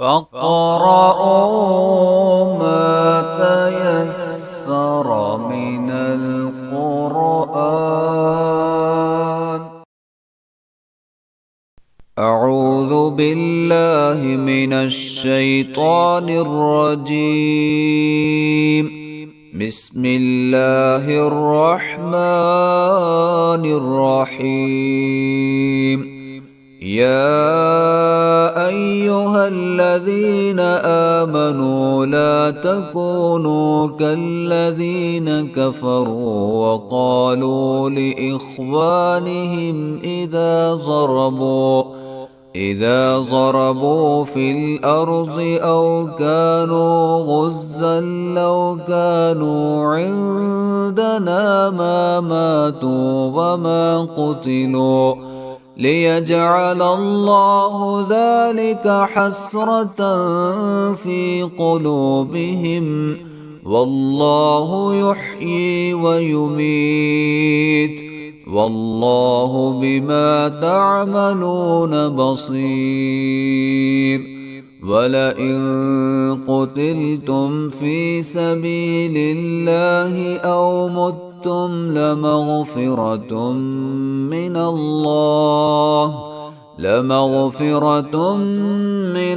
فاقرؤوا ما تيسر من القرآن. أعوذ بالله من الشيطان الرجيم. بسم الله الرحمن الرحيم. يا أيها الذين آمنوا لا تكونوا كالذين كفروا وقالوا لإخوانهم إذا ضربوا في الأرض أو كانوا غزا لو كانوا عندنا ما ماتوا وما قتلوا ليجعل الله ذلك حسرة في قلوبهم والله يحيي ويميت والله بما تعملون بصير. ولئن قتلتم في سبيل الله أو متم لمغفرة من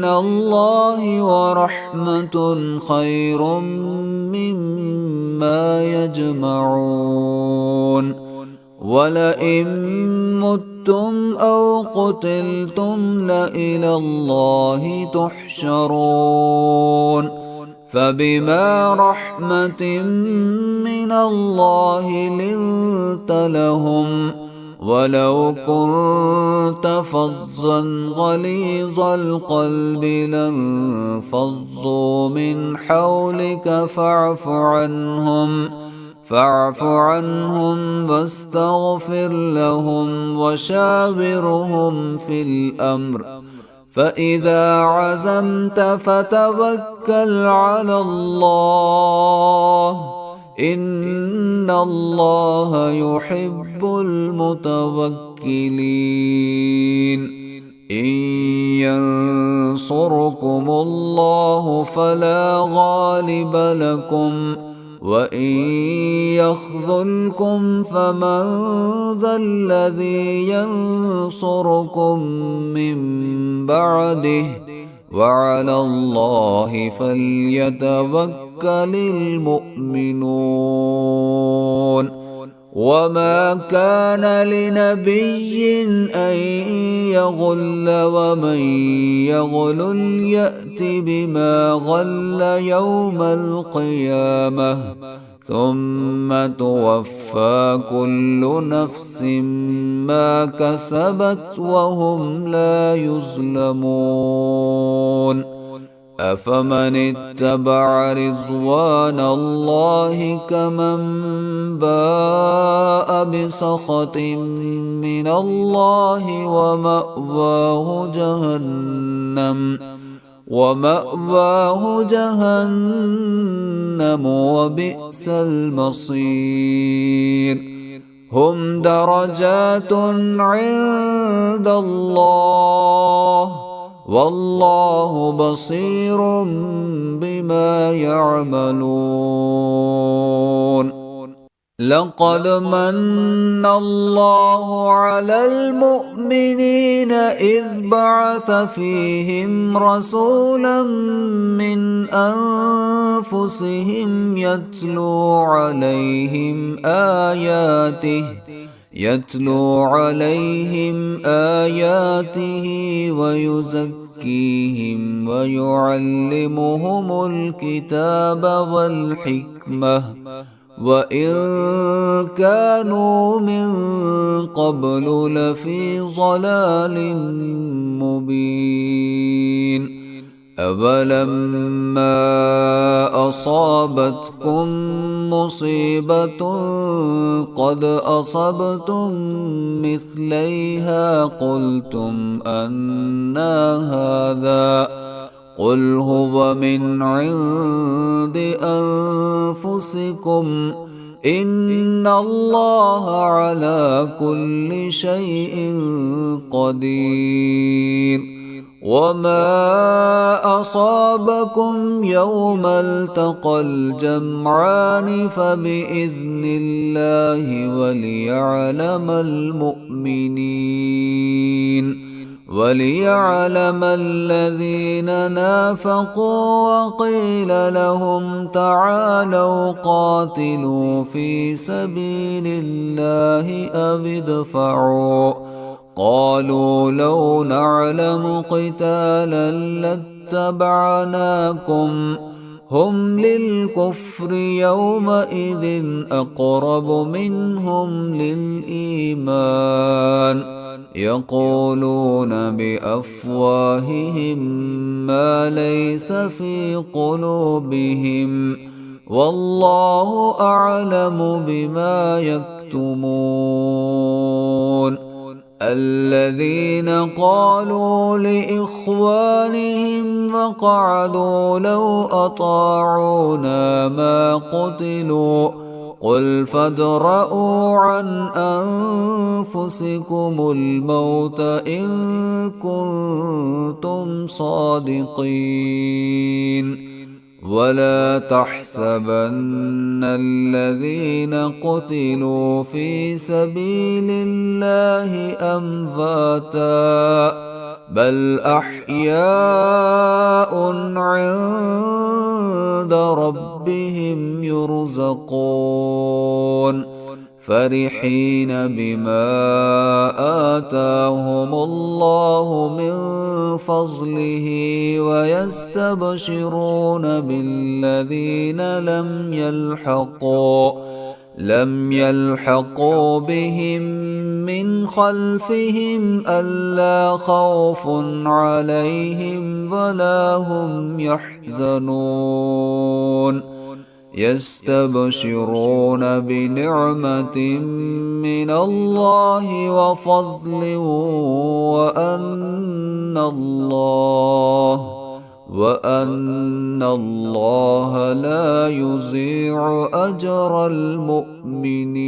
الله ورحمة خير مما يجمعون. ولئن متم أو قتلتم لإلى الله تحشرون. فبما رحمة من الله لنت لهم ولو كنت فظا غليظ القلب لانفضوا من حولك فاعف عنهم واستغفر لهم وشاورهم في الأمر فإذا عزمت فتوكل على الله إن الله يحب المتوكلين. إن ينصركم الله فلا غالب لكم وإن يخذلكم فمن ذا الذي ينصركم من بعده وعلى الله فليتوكل المؤمنون. وما كان لنبي أن يغل ومن يغل يأت بما غل يوم القيامة ثم توفى كل نفس ما كسبت وهم لا يظلمون. أفمن اتبع رضوان الله كمن باء بسخط من الله ومأواه جهنم وبئس المصير. هم درجات عند الله والله بصير بما يعملون. لقد من الله على المؤمنين إذ بعث فيهم رسولا من أنفسهم يتلو عليهم آياته ويزكيهم ويعلمهم الكتاب والحكمة وإن كانوا من قبل لفي ضلال مبين. أولما أصابتكم مصيبة قد أصبتم مثليها قلتم أنى هذا قل هو من عند أنفسكم إن الله على كل شيء قدير. وما أصابكم يوم التقى الجمعان فبإذن الله وليعلم الذين نافقوا وقيل لهم تعالوا قاتلوا في سبيل الله أو ادفعوا قالوا لو نعلم قتالا لاتبعناكم هم للكفر يومئذ أقرب منهم للإيمان يقولون بأفواههم ما ليس في قلوبهم والله أعلم بما يكتمون الذين قالوا لإخوانهم وقعدوا لو أطاعونا ما قتلوا قل فادرءوا عن أنفسكم الموت إن كنتم صادقين ولا تحسبن الذين قتلوا في سبيل الله أمواتا بل أحياء عند ربهم يرزقون فرحين بما آتاهم الله من فضله ويستبشرون بالذين لم يلحقوا بهم من خلفهم ألا خوف عليهم ولا هم يحزنون يستبشرون بنعمة من الله وفضل وأن الله لا يضيع أجر المؤمنين.